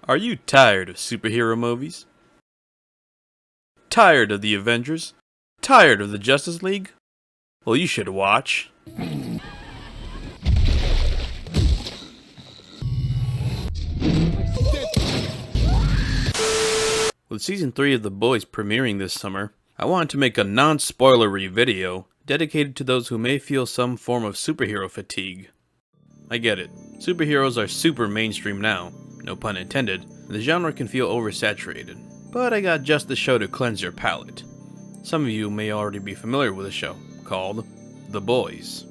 Are you tired of superhero movies? Tired of the Avengers? Tired of the Justice League? Well, you should watch With Season 3 of The Boys premiering this summer, I wanted to make a non-spoilery video dedicated to those who may feel some form of superhero fatigue. I get it, superheroes are super mainstream now, no pun intended, and the genre can feel oversaturated. But I got just the show to cleanse your palate. Some of you may already be familiar with the show, called The Boys.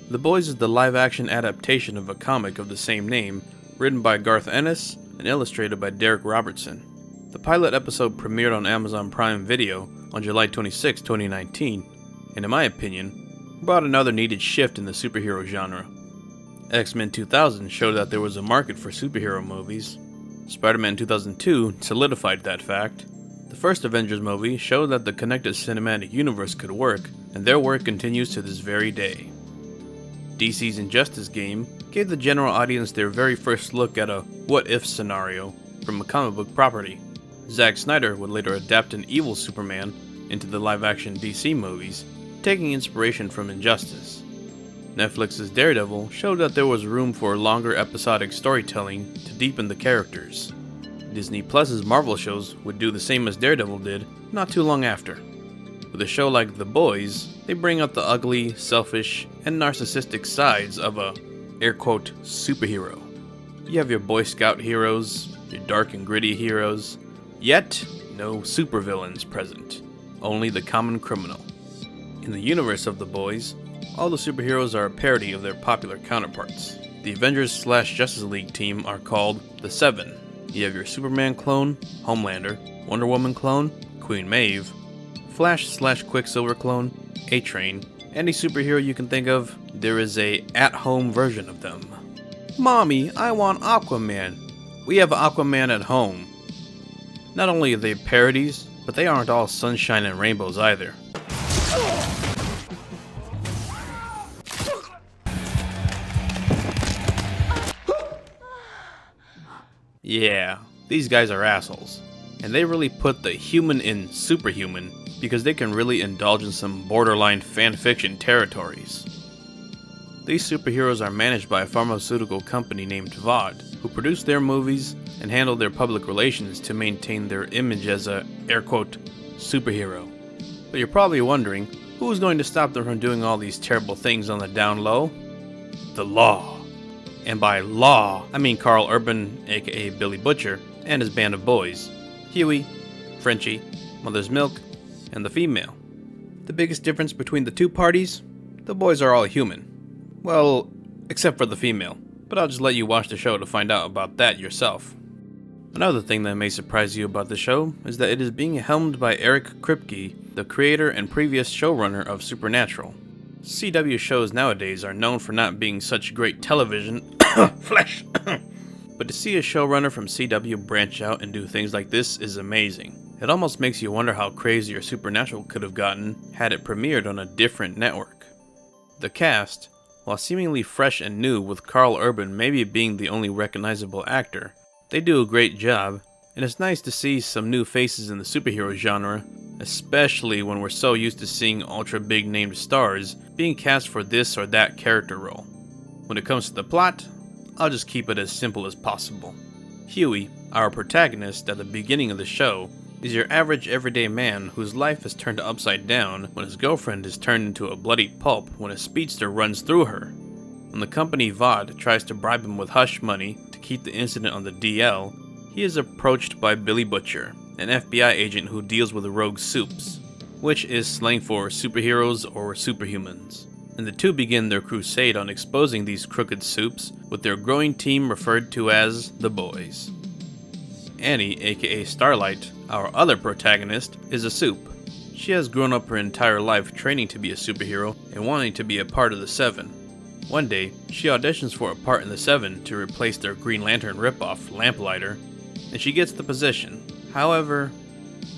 The Boys is the live-action adaptation of a comic of the same name, written by Garth Ennis and illustrated by Derek Robertson. The pilot episode premiered on Amazon Prime Video on July 26, 2019, and in my opinion, brought another needed shift in the superhero genre. X-Men 2000 showed that there was a market for superhero movies. Spider-Man 2002 solidified that fact. The first Avengers movie showed that the connected cinematic universe could work, and their work continues to this very day. DC's Injustice game gave the general audience their very first look at a what-if scenario from a comic book property. Zack Snyder would later adapt an evil Superman into the live-action DC movies, taking inspiration from Injustice. Netflix's Daredevil showed that there was room for longer episodic storytelling to deepen the characters. Disney Plus's Marvel shows would do the same as Daredevil did not too long after. With a show like The Boys, they bring out the ugly, selfish, and narcissistic sides of a, air quote, superhero. You have your Boy Scout heroes, your dark and gritty heroes, yet no supervillains present, only the common criminal. In the universe of The Boys, all the superheroes are a parody of their popular counterparts. The Avengers/Justice League team are called the Seven. You have your Superman clone, Homelander, Wonder Woman clone, Queen Maeve, Flash/Quicksilver clone, A-Train. Any superhero you can think of, there is a at-home version of them. Mommy, I want Aquaman. We have Aquaman at home. Not only are they parodies, but they aren't all sunshine and rainbows either. Yeah, these guys are assholes. And they really put the human in superhuman because they can really indulge in some borderline fanfiction territories. These superheroes are managed by a pharmaceutical company named VOD, who produce their movies and handle their public relations to maintain their image as a, air quote, superhero. But you're probably wondering, who's going to stop them from doing all these terrible things on the down low? The law. And by law, I mean Karl Urban, aka Billy Butcher, and his band of boys, Huey, Frenchie, Mother's Milk, and the female. The biggest difference between the two parties? The boys are all human. Well, except for the female, but I'll just let you watch the show to find out about that yourself. Another thing that may surprise you about the show is that it is being helmed by Eric Kripke, the creator and previous showrunner of Supernatural. CW shows nowadays are known for not being such great television flesh, but to see a showrunner from CW branch out and do things like this is amazing. It almost makes you wonder how crazier Supernatural could have gotten had it premiered on a different network. The cast, while seemingly fresh and new with Karl Urban maybe being the only recognizable actor, they do a great job, and it's nice to see some new faces in the superhero genre, especially when we're so used to seeing ultra big named stars being cast for this or that character role. When it comes to the plot, I'll just keep it as simple as possible. Huey, our protagonist at the beginning of the show, is your average everyday man whose life is turned upside down when his girlfriend is turned into a bloody pulp when a speedster runs through her. When the company VOD tries to bribe him with hush money to keep the incident on the DL, he is approached by Billy Butcher, an FBI agent who deals with rogue supes, which is slang for superheroes or superhumans. And the two begin their crusade on exposing these crooked supes with their growing team referred to as the Boys. Annie, aka Starlight, our other protagonist, is a supe. She has grown up her entire life training to be a superhero and wanting to be a part of the Seven. One day, she auditions for a part in the Seven to replace their Green Lantern ripoff, Lamplighter, and she gets the position. However,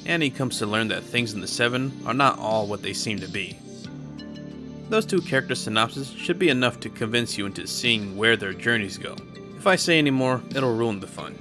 Annie comes to learn that things in the Seven are not all what they seem to be. Those two character synopses should be enough to convince you into seeing where their journeys go. If I say any more, it'll ruin the fun.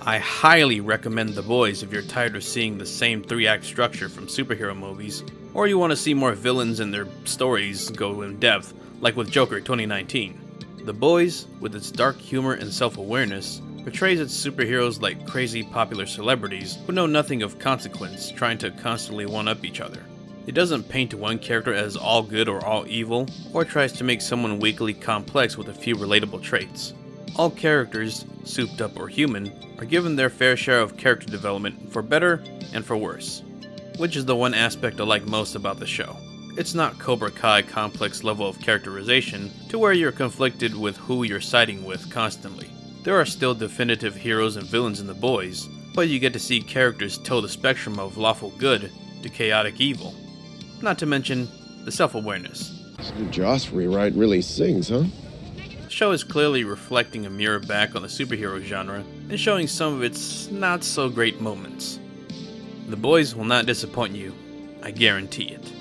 I highly recommend The Boys if you're tired of seeing the same 3-act structure from superhero movies, or you want to see more villains and their stories go in depth, like with Joker 2019. The Boys, with its dark humor and self-awareness, portrays its superheroes like crazy popular celebrities who know nothing of consequence, trying to constantly one-up each other. It doesn't paint one character as all good or all evil, or tries to make someone weakly complex with a few relatable traits. All characters, souped up or human, are given their fair share of character development for better and for worse, which is the one aspect I like most about the show. It's not Cobra Kai complex level of characterization to where you're conflicted with who you're siding with constantly. There are still definitive heroes and villains in The Boys, but you get to see characters toe the spectrum of lawful good to chaotic evil. Not to mention the self-awareness. So Joss rewrite really sings, huh? The show is clearly reflecting a mirror back on the superhero genre and showing some of its not so great moments. The Boys will not disappoint you, I guarantee it.